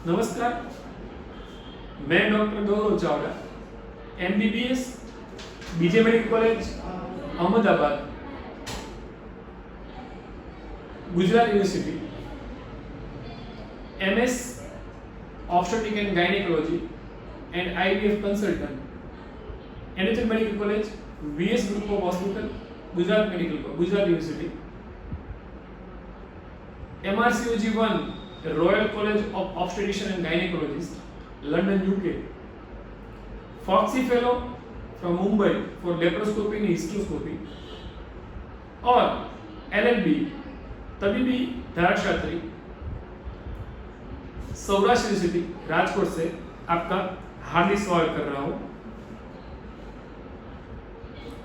नमस्कार, मैं doctor Gaurav Chavda, MBBS, BJ medical college Ahmedabad, Gujarat university, MS obstetric and gynaecology and IVF consultant, NHL medical college, VS group of hospital, Gujarat university, MRCOG 1, royal college of obstetrician and gynaecologist, London UK, FOGSI fellow from Mumbai for laparoscopy and hysteroscopy, और LLB तबीबी धाराशास्त्री, Saurashtra university Rajkot से आपका हार्दिक स्वागत कर रहा हूं।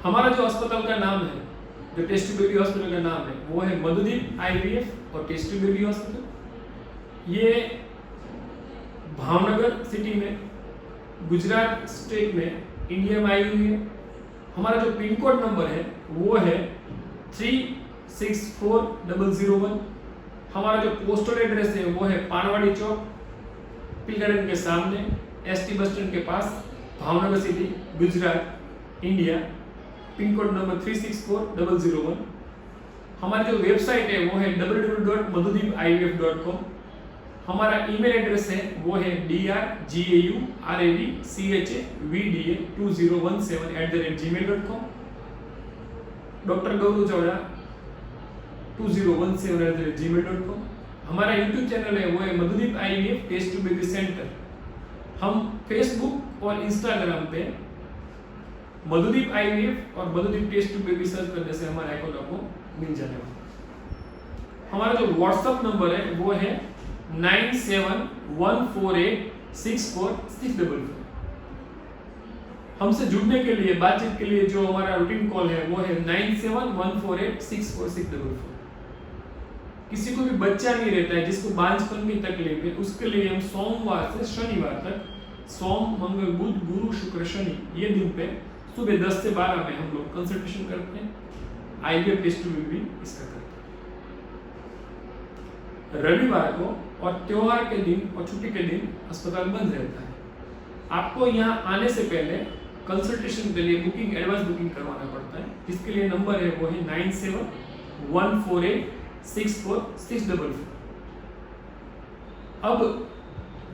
हमारा जो अस्पताल का नाम है, जो टेस्टी बेबी हॉस्पिटल का नाम है, वो है मधुदीप IVF और टेस्टी बेबी हॉस्पिटल। ये भावनगर सिटी में, गुजरात स्टेट में, इंडिया में आई हुई है। हमारा जो पिन कोड नंबर है वो है 364001। हमारा जो पोस्टल एड्रेस है वो है पानवाड़ी चौक, पील गार्डन के सामने, ST बस स्टैंड के पास, Bhavnagar city, Gujarat, India. Pin code number 364001। हमारी जो वेबसाइट है वो है www.madhudipivf.com। हमारा ईमेल एड्रेस है वो है drgauravchhavda2017@gmail.com। Doctor Gaurav Chavda 2017@gmail.com। हमारा यूट्यूब चैनल है वो है Madhudeep IVF test to baby centre. हम फेसबुक और इंस्टाग्राम पे मधुदीप IVF और Madhudeep test to baby search करने से हमारे अकाउंट आपको मिल जाने वाला। हमारा जो व्हाट्सएप नंबर है वो है 9714864644। हमसे जुड़ने के लिए, बातचीत के लिए जो हमारा रूटीन कॉल है वो है 9714864644। किसी को भी बच्चा नहीं रहता है, जिसको बांझपन की तकलीफ है, उसके लिए हम सोमवार से शनिवार तक, सोम, मंगल, बुध, गुरु, शुक्र, शनि, ये दिन पे सुबह 10 से 12 में हम लोग कंसल्टेशन करते हैं। IVF टेस्ट भी इसका करते हैं। रविवार को और त्योहार के दिन और छुट्टी के दिन अस्पताल बंद रहता है। आपको यहाँ आने से पहले कंसल्टेशन के लिए एडवांस बुकिंग करवाना पड़ता है, जिसके लिए नंबर है वो है 9714864644। अब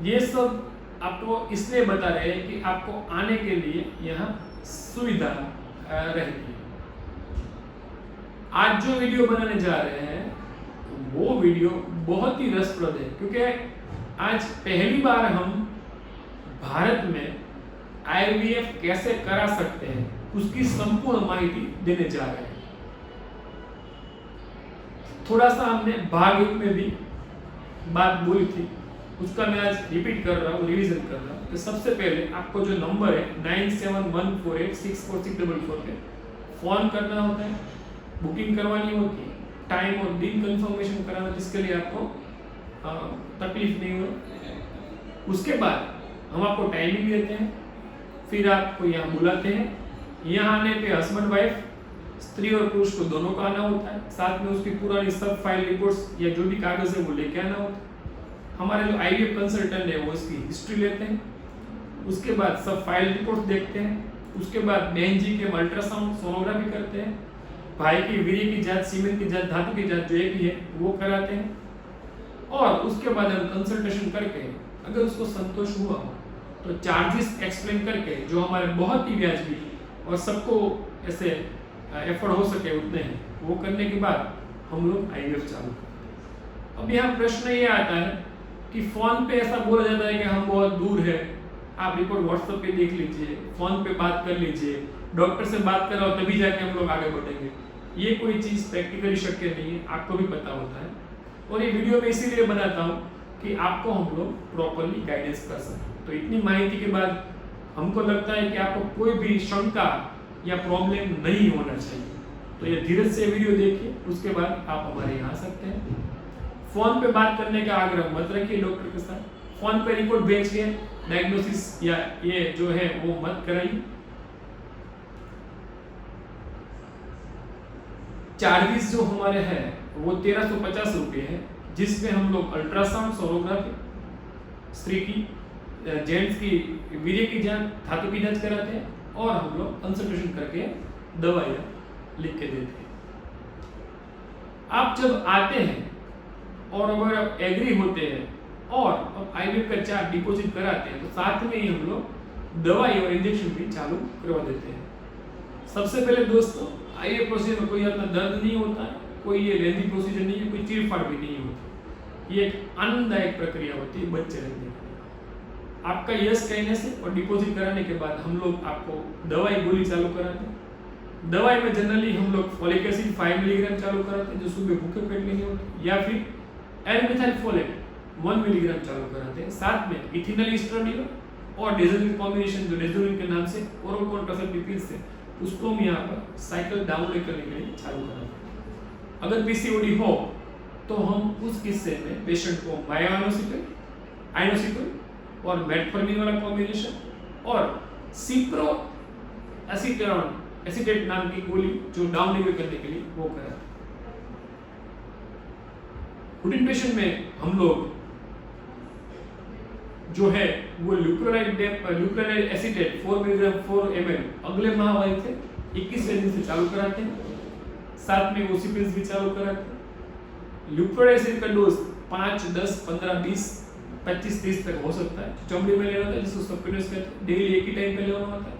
ये सब आपको इसलिए बता रहे हैं कि आपको आने के लिए यहाँ सुविधा रहेगी। आज जो वीडियो बनाने जा रहे हैं वो वीडियो बहुत ही रसप्रद है, क्योंकि आज पहली बार हम भारत में IVF कैसे करा सकते हैं उसकी संपूर्ण माहिती देने जा रहे हैं। थोड़ा सा हमने भाग 1 में भी बात बोली थी, उसका मैं आज रिपीट कर रहा हूँ, रिवीजन कर रहा हूँ। तो सबसे पहले आपको जो नंबर है 9714864644 पे फोन करना होता है, बुकिंग करवानी होती है, टाइम और दिन कंफर्मेशन कराना, जिसके लिए आपको तकलीफ नहीं हो। उसके बाद हम आपको टाइमिंग देते हैं, फिर आपको यहाँ बुलाते हैं। यहाँ आने पे हस्बैंड वाइफ, स्त्री और पुरुष को दोनों का आना होता है, साथ में उसकी पुरानी सब फाइल रिपोर्ट्स या जो भी कागज है वो लेके आना होता है। हमारे जो IVF कंसल्टेंट है वो इसकी हिस्ट्री लेते हैं, उसके बाद सब फाइल रिपोर्ट्स देखते हैं, उसके बाद बहन जी के अल्ट्रासाउंड, सोनोग्राफी करते हैं, भाई की वीर्य की जांच, सीमेंट की जांच, धातु की जांच जो एक ही है वो कराते हैं, और उसके बाद हम कंसल्टेशन करके अगर उसको संतोष हुआ तो चार्जेस एक्सप्लेन करके, जो हमारे बहुत ही वाजिबी और सबको ऐसे एफर्ट हो सके उतने हैं, वो करने के बाद हम लोग IVF चालू करते हैं। अब यहाँ प्रश्न ये आता है कि फोन पे ऐसा बोला जाता है कि हम बहुत दूर है, आप रिपोर्ट व्हाट्सएप पे देख लीजिए, फोन पे बात कर लीजिए, डॉक्टर से बात कराओ तभी जाके हम लोग आगे बढ़ेंगे। ये कोई चीज़ प्रैक्टिकली शक्य नहीं है, आपको भी पता होता है। और ये वीडियो में इसीलिए बनाता हूँ कि आपको हम लोग प्रॉपरली गाइडेंस कर सकें। तो इतनी माहिती के बाद हमको लगता है कि आपको कोई भी शंका या प्रॉब्लम नहीं होना चाहिए। तो ये धीरे से वीडियो देखिए, उसके बाद आप हमारे यहाँ आ सकते हैं। फोन पे बात करने का आग्रह मत रखिए डॉक्टर के साथ, फोन पे रिपोर्ट भेज के डायग्नोसिस या ये जो है वो मत कराइए। चार्जेस जो हमारे हैं वो 1350 रुपये है, जिसमें हम लोग अल्ट्रासाउंड, सोनोग्राफी, स्त्री की जेंट्स की वीर्य की जांच, धातु की जांच कराते हैं और हम लोग कंसल्टेशन करके दवाइयाँ लिख के देते हैं। आप जब आते हैं और अगर आप एग्री होते हैं और अब आईवीएफ का चार्ज डिपॉजिट कराते हैं तो साथ में ही हम लोग दवाई और इंजेक्शन भी चालू करवा देते हैं। सबसे पहले दोस्तों आईवीएफ प्रोसीजर में कोई अपना दर्द नहीं होता है, कोई ये लेंदी प्रोसीजर नहीं है, कोई चीरफाड़ भी नहीं होती। ये एक आनंददायक प्रक्रिया होती है बच्चे रखने की। आपका यस कहने से और डिपॉजिट कराने के बाद हम लोग आपको दवाई गोली चालू कराते हैं। दवाई में जनरली हम लोग फॉलिक एसिड 5 मिलीग्राम चालू कराते हैं जो सुबह भूखे पेट लेनी होती है, या फिर एल-मिथाइल फोलेट 1 मिलीग्राम चालू कराते हैं। साथ में इथिनल एस्ट्राडियोल और डेजोनिल कॉम्बिनेशन जो डेजोनिल के नाम से ओरल कॉन्ट्रासेप्टिव पिल्स है उसको हम यहाँ पर साइकिल डाउनलोड करने के लिए चालू कराते हैं। अगर पीसीओडी हो तो हम उस किस्से में पेशेंट को मायोसिकल, आइनोसिकल और मेटफॉर्मिन वाला कॉम्बिनेशन और सिप्रो एसिटेट नाम की गोली जो डाउन लेवल करने के लिए वो कराते हैं। रूटीन पेशेंट में हम लोग जो है वो ल्यूप्रोनाइड एसिटेट 4 मिलीग्राम 4 ml अगले माह वाले थे 21वें दिन से चालू कराते हैं। साथ में ओसीपिल्स भी चालू कराते हैं। ल्यूप्रोनाइड एसिड का डोज 5, 10, 15, 20, 25, 30 तक हो सकता है। चमड़ी में लेना होता है जिसको सबक्यूटेनियस कहते हैं। डेली एक ही टाइम पे लेना होता है।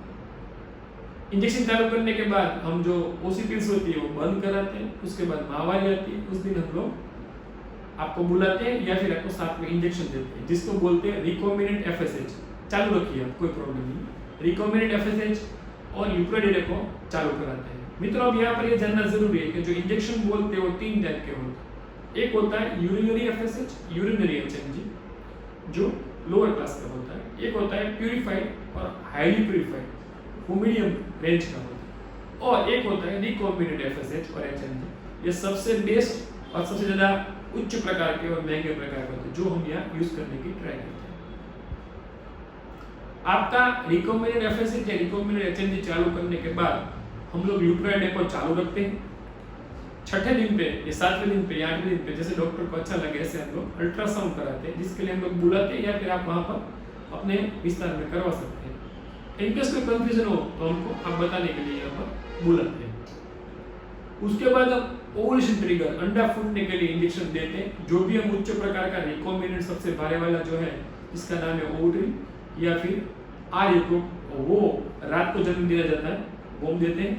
इंजेक्शन चालू करने के बाद हम जो ओसीपिल्स होती है वो बंद कराते हैं। उसके बाद माहवारी आती है, उस दिन हम लोग आपको बुलाते हैं या फिर आपको साथ में इंजेक्शन देते हैं जिसको बोलते हैं रिकॉम्बिनेंट एफएसएच। चालू रखिए आप, कोई प्रॉब्लम नहीं। रिकॉम्बिनेंट एफएसएच और ल्यूप्रोनाइड को चालू कराते हैं। मित्रों अब यहाँ पर ये जानना जरूरी है कि जो इंजेक्शन बोलते हैं वो 3 टाइप के होते हैं। एक होता है यूरिनरी एफएसएच, यूरिनरी एचएमजी जो लोअर क्लास का होता है। एक होता है प्यूरिफाइड और हाईली प्यूरिफाइड वो मीडियम रेंज का होता है। और एक होता है रिकॉम्बिनेंट एफएसएच और एचएमजी। ये सबसे बेस्ट और सबसे ज्यादा उच्च प्रकार के और महंगे प्रकार के होते हैं जो हम यहाँ यूज करने की ट्राई करते हैं। आपका रिकॉम्बिनेंट एफएसएच या रिकॉम्बिनेंट एचएमजी चालू करने के बाद हम लोग ल्यूप्रोनाइड डेपो चालू रखते हैं। छठे दिन पे या 7वें दिन पे या 8वें दिन पे जैसे डॉक्टर को अच्छा लगे ऐसे हम लोग अल्ट्रासाउंड कराते हैं जिसके लिए हम लोग बुलाते हैं या फिर आप वहां पर अपने विस्तार में करवा सकते हैं। इनकेस कोई कंफ्यूजन हो तो हमको आप बताने के लिए यहाँ पर बुलाते हैं। उसके बाद हम ओवुलेशन ट्रिगर अंडा फूटने के लिए इंजेक्शन देते हैं। जो भी हम उच्च प्रकार का रिकॉम्बिनेंट सबसे भारी वाला जो है इसका नाम है ओवुट्रिन या फिर आर्यको वो रात को जन्म दिया जाता है वो हम देते हैं।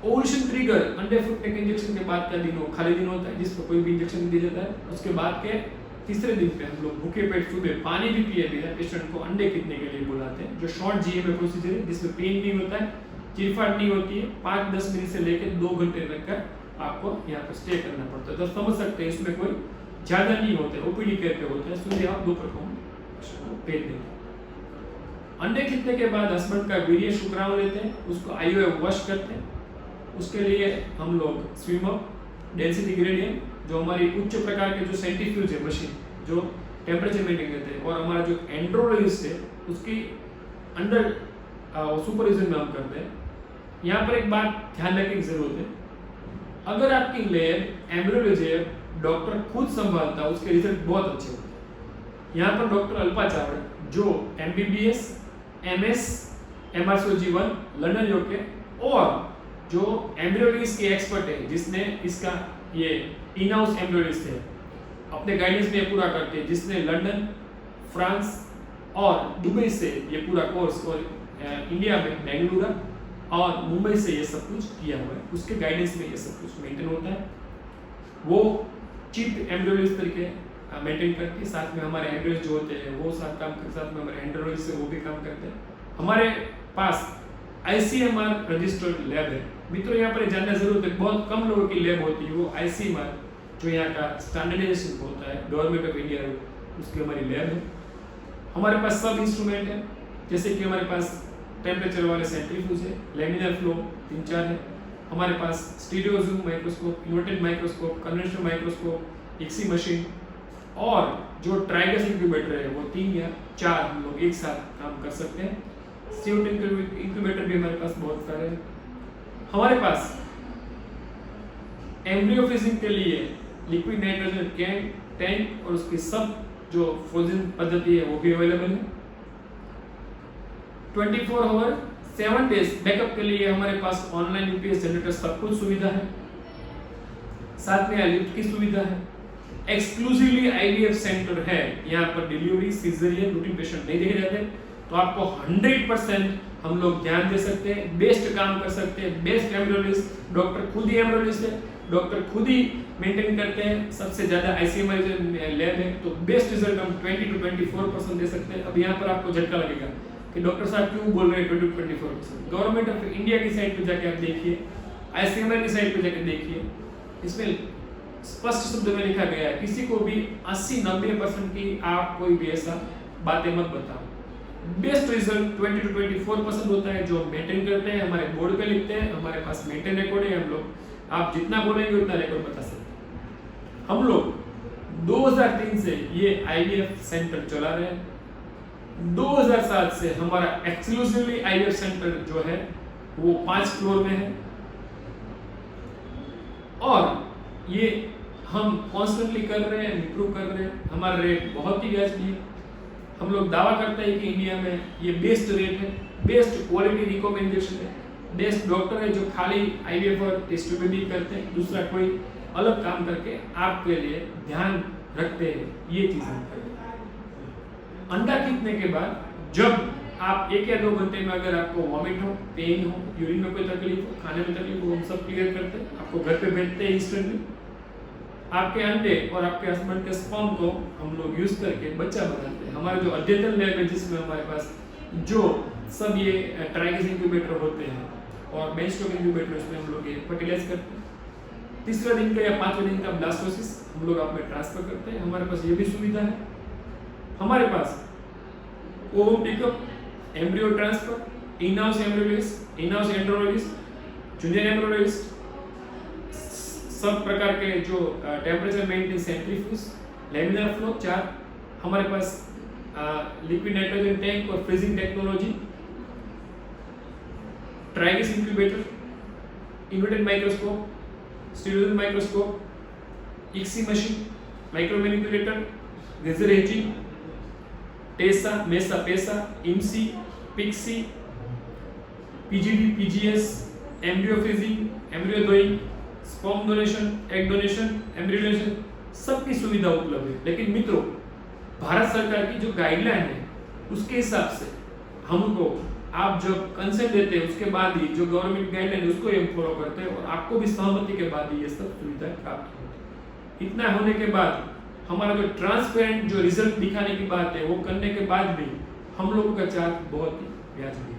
ओवुलेशन ट्रिगर अंडे फूटने के इंजेक्शन के बाद का दिन हो खाली दिन होता है जिसको कोई भी इंजेक्शन दिया जाता है। उसके बाद के तीसरे दिन पे हम लोग भूखे पेट सुबह पानी भी पिए बिना पेशेंट को अंडे खींचने के लिए बुलाते हैं जो शॉर्ट जीएमए प्रोसीजर है जिसमें पेन नहीं होता है, चिरफाड़ नहीं होती है। 5-10 मिनट से लेकर 2 घंटे तक का आपको यहाँ पर स्टे करना पड़ता है। तो समझ सकते हैं इसमें कोई ज्यादा नहीं होते, ओपीडी केयर पे होते हैं। सुबह आप दोपहर को पेट देते हैं। अंडे खींचने के बाद हस्बैंड का वीर्य शुक्राणु लेते हैं, उसको आईओए वॉश करते हैं। उसके लिए हम लोग स्विम अप डेंसिटी ग्रेडियंट जो हमारी उच्च प्रकार के जो सेंट्रीफ्यूज है मशीन जो टेम्परेचर मेंटेन करते हैं और हमारा जो एंड्रोलॉजिस्ट है उसकी अंडर सुपरविजन में हम करते हैं। यहाँ पर एक बात ध्यान रखने की जरूरत है, अगर आपकी लैब एम्ब्रियोलॉजी है डॉक्टर खुद संभालता है उसके रिजल्ट बहुत अच्छे होते हैं। यहाँ पर डॉक्टर अल्पा चावड़ा जो MBBS, MS, MRCOG1 London UK और जो एम्ब्रियोलॉजिस्ट की एक्सपर्ट है जिसने इसका ये इन हाउस एम्ब्रियोलॉजिस्ट है अपने गाइडेंस में पूरा करते हैं जिसने लंदन, फ्रांस और दुबई से ये पूरा कोर्स और इंडिया में बेंगलुरु और मुंबई से ये सब कुछ किया हुआ है। उसके गाइडेंस में ये सब कुछ मेंटेन होता है। वो चीफ एम्ब्रियोलॉजिस्ट तरीके मेंटेन करती है। साथ में हमारे एम्ब्रियोलॉजिस्ट जो होते हैं वो साथ काम करते, साथ में हमारे एंड्रोलॉजिस्ट से वो भी काम करते हैं। हमारे पास ICMR रजिस्टर्ड लैब है। मित्रों यहाँ पर जानना जरूरत है, बहुत कम लोगों की लैब होती है। वो ICMR जो यहाँ का स्टैंडर्डाइजेशन होता है गवर्नमेंट ऑफ इंडिया उसकी हमारी लैब है। हमारे पास सब इंस्ट्रूमेंट है जैसे कि हमारे पास टेम्परेचर वाले सेंट्रीफ्यूज है, लैमिनार फ्लो 3-4 है। हमारे पास stereo zoom microscope, inverted microscope, conventional microscope, ICSI machine और जो ट्राइगस इंक्यूबेटर है वो 3 या 4 हम लोग एक साथ काम कर सकते हैं। CO2 इंक्यूबेटर भी हमारे पास बहुत सारे हैं। हमारे पास एम्ब्रियो फ्रीजिंग के लिए लिक्विड नाइट्रोजन कैन टैंक और उसकी सब जो फ्रोजन पद्धति है वो भी अवेलेबल है। 24 आवर 7 डेज बैकअप के लिए हमारे पास ऑनलाइन यूपीएस जनरेटर सब कुछ सुविधा है, साथ में लिफ्ट की सुविधा है। एक्सक्लूसिवली आईवीएफ सेंटर है, यहाँ पर डिलीवरी सीजरियन रूटीन पेशेंट नहीं देखे जाते, तो आपको 100% हम लोग ध्यान दे सकते हैं, बेस्ट काम कर सकते हैं। बेस्ट एम्ब्रियोलॉजिस्ट डॉक्टर खुद ही एम्ब्रियोलॉजिस्ट है, डॉक्टर खुद ही मेंटेन करते हैं, सबसे ज्यादा आईसीएमआर लैब है, तो बेस्ट रिजल्ट हम 20 to 24% दे सकते हैं। अब यहाँ पर आपको झटका लगेगा कि डॉक्टर साहब क्यों बोल रहे हैं 20 to 24%। गवर्नमेंट ऑफ इंडिया की साइट पे जाके आप देखिए, आईसीएमआर की साइट पे जाके देखिए, इसमें स्पष्ट शब्द में लिखा गया है किसी को भी 80-90% की आप कोई भी ऐसा बातें मत बताओ। बेस्ट रिजल्ट 20 to 24% होता है, जो मेंटेन करते हैं, हमारे बोर्ड पे लिखते हैं, हमारे पास मेंटेन रिकॉर्ड है। हम लोग आप जितना बोलेंगे उतना रिकॉर्ड बता सकते हैं। हम लोग 2003 से ये आईवीएफ सेंटर चला रहे हैं। 2007 से हमारा एक्सक्लूसिवली आईवीएफ सेंटर जो है वो 5 फ्लोर में है, और ये हम कॉन्स्टेंटली कर रहे हैं, इंप्रूव कर रहे हैं। हमारा रेट बहुत ही वाजिब है। हम लोग दावा करते हैं कि इंडिया में ये बेस्ट रेट है, बेस्ट क्वालिटी रिकमेंडेशन है, बेस्ट डॉक्टर है जो खाली आईवीएफ और टेस्टोमेटी करते हैं, दूसरा कोई अलग काम करके आपके लिए ध्यान रखते हैं। ये चीज हम करते हैं। अंडा खींचने के बाद जब आप 1 या 2 घंटे में अगर आपको वॉमिट हो, पेन हो, यूरिन में कोई तकलीफ हो, खाने में तकलीफ हो, हम सब क्लियर करते हैं, आपको घर पे भेजते हैं इंस्टेंटली। आपके अंडे और आपके हस्बैंड के स्पर्म को हम लोग यूज करके बच्चा बनाते हैं। हमारा जो अद्यतन लैब है जिसमें हमारे पास जो सब ये ट्राइगेस इंक्यूबेटर होते हैं और बेंचटॉप इंक्यूबेटर, इसमें हम लोग ये फर्टिलाइज करते हैं। तीसरा दिन का या 5वें दिन का ब्लास्टोसिस हम लोग आप में ट्रांसफर करते हैं। हमारे पास ये भी सुविधा है। हमारे पास ovum pickup, embryo transfer, in-house embryologist, in-house andrologist, junior embryologist, सब प्रकार के जो temperature maintain centrifuge, laminar flow 4, हमारे पास लिक्विड नाइट्रोजन टैंक और freezing technology, trigas incubator, inverted microscope, stereo microscope, ICSI machine, micro manipulator, laser hatching, TESA, MESA, PESA, IMSI, PICSI, PGD, PGS, embryo freezing, embryo डोइंग, sperm donation, egg donation, embryo donation, सबकी सुविधा उपलब्ध है। लेकिन मित्रों, भारत सरकार की जो गाइडलाइन है उसके हिसाब से हमको आप जब कंसेंट देते हैं उसके बाद ही जो गवर्नमेंट गाइडलाइन है उसको हम फॉलो करते हैं, और आपको भी सहमति के बाद ही ये सब सुविधाएं प्राप्त होती है। इतना होने के बाद हमारा जो ट्रांसपेरेंट जो रिजल्ट दिखाने की बात है वो करने के बाद भी हम लोगों का चार्ज बहुत ही वाजिब है।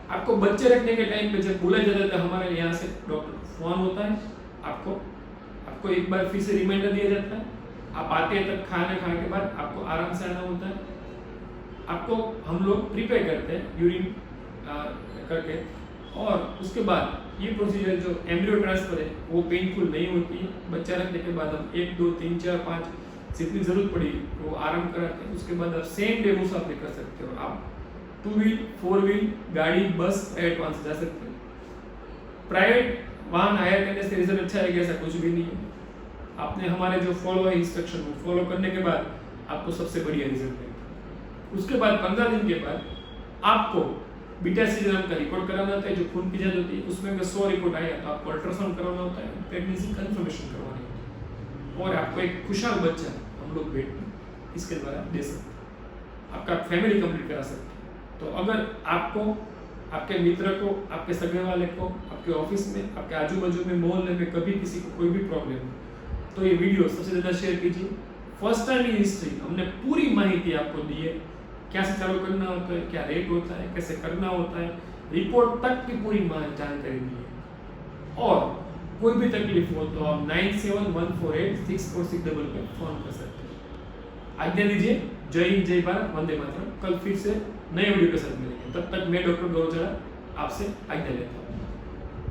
आपको बच्चे रखने के टाइम पे जब बुलाया जाता है हमारे यहाँ से डॉक्टर फोन होता है, आपको एक बार फिर से रिमाइंडर दिया जाता है, आप आते हैं तक खाने के बाद आपको आराम से आना होता है। आपको हम लोग प्रिपेयर करते हैं यूरिन करके, और उसके बाद ये प्रोसीजर जो एम्ब्रियो ट्रांसफर है वो पेनफुल नहीं होती है। बच्चा रखने के बाद हम 1, 2, 3, 4, 5 जितनी जरूरत पड़ी वो आराम कराते हैं। उसके बाद आप सेम डे मुसाफिर कर सकते हो। आप 2 व्हील 4 व्हील गाड़ी, बस, प्राइवेट वाहन से जा सकते हैं। प्राइवेट वाहन हायर करने से रिजल्ट अच्छा है ऐसा कुछ भी नहीं है। आपने हमारे जो फॉलो है इंस्ट्रक्शन को फॉलो करने के बाद आपको सबसे बढ़िया रिजल्ट मिलेगा। उसके बाद 15 दिन के बाद आपको बीटा सी नाम का रिपोर्ट कराना होता है, जो खून की जांच होती है। उसमें अगर 100 रिपोर्ट आया तो आपको अल्ट्रासाउंड करवाना होता है, प्रेगनेंसी कंफर्मेशन करवानी होती है, और आपको एक खुशहाल बच्चा हम लोग भेंट में इसके द्वारा दे सकते हैं, आपका फैमिली कंप्लीट करा सकते हैं। तो अगर आपको, आपके मित्र को, आपके सगे वाले को, आपके ऑफिस में, आपके आजू बाजू में, मोहल्ले में कभी किसी को कोई भी प्रॉब्लम हो तो ये वीडियो सबसे ज़्यादा शेयर कीजिए। फर्स्ट टाइम इन हिस्ट्री हमने पूरी माहिती आपको दी है, क्या से चालू करना होता है, क्या रेट होता है, कैसे करना होता है, रिपोर्ट तक की पूरी जानकारी दी है। और कोई भी तकलीफ हो तो आप 97148646 पे फोन कर सकते हैं। आज्ञा दीजिए। जय हिंद, जय भारत, वंदे मातरम। कल फिर से नए वीडियो के साथ मिलेंगे। तब तक मैं डॉक्टर गौरव आपसे आज्ञा लेता हूँ।